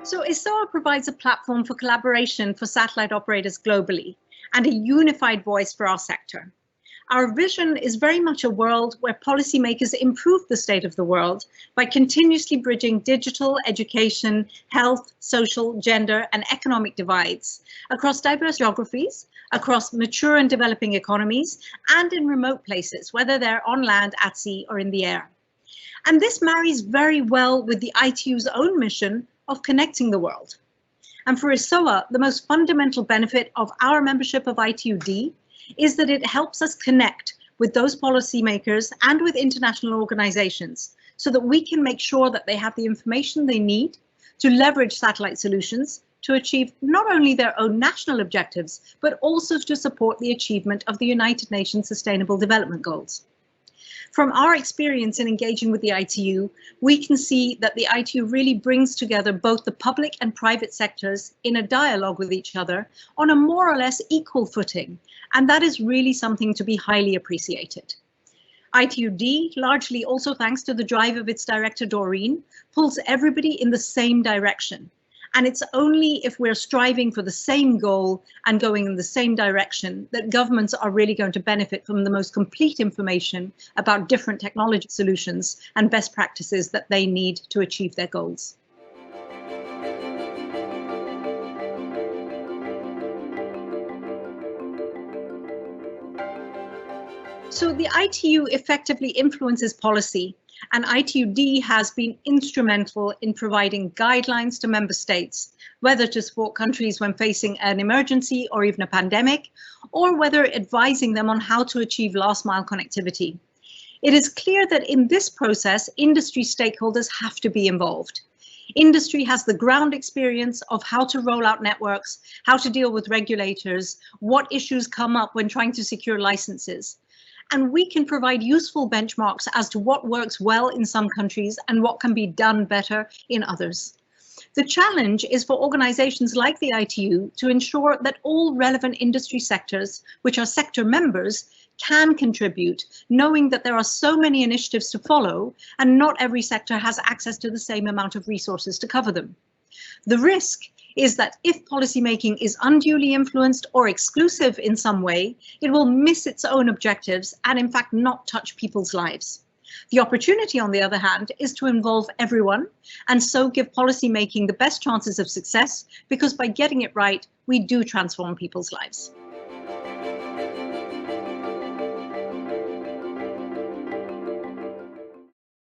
So ESOA provides a platform for collaboration for satellite operators globally and a unified voice for our sector. Our vision is very much a world where policymakers improve the state of the world by continuously bridging digital, education, health, social, gender, and economic divides across diverse geographies, across mature and developing economies, and in remote places, whether they're on land, at sea, or in the air. And this marries very well with the ITU's own mission of connecting the world. And for ESOA, the most fundamental benefit of our membership of ITU-D is that it helps us connect with those policymakers and with international organizations so that we can make sure that they have the information they need to leverage satellite solutions to achieve not only their own national objectives, but also to support the achievement of the United Nations Sustainable Development Goals. From our experience in engaging with the ITU, we can see that the ITU really brings together both the public and private sectors in a dialogue with each other on a more or less equal footing, and that is really something to be highly appreciated. ITU-D, largely also thanks to the drive of its director Doreen, pulls everybody in the same direction. And it's only if we're striving for the same goal and going in the same direction that governments are really going to benefit from the most complete information about different technology solutions and best practices that they need to achieve their goals. So the ITU effectively influences policy, and ITU-D has been instrumental in providing guidelines to member states, whether to support countries when facing an emergency or even a pandemic, or whether advising them on how to achieve last mile connectivity. It is clear that in this process, industry stakeholders have to be involved. Industry has the ground experience of how to roll out networks, how to deal with regulators, what issues come up when trying to secure licenses. And we can provide useful benchmarks as to what works well in some countries and what can be done better in others. The challenge is for organizations like the ITU to ensure that all relevant industry sectors, which are sector members, can contribute, knowing that there are so many initiatives to follow and not every sector has access to the same amount of resources to cover them. The risk is that if policymaking is unduly influenced or exclusive in some way, it will miss its own objectives and in fact not touch people's lives. The opportunity, on the other hand, is to involve everyone and so give policymaking the best chances of success, because by getting it right, we do transform people's lives.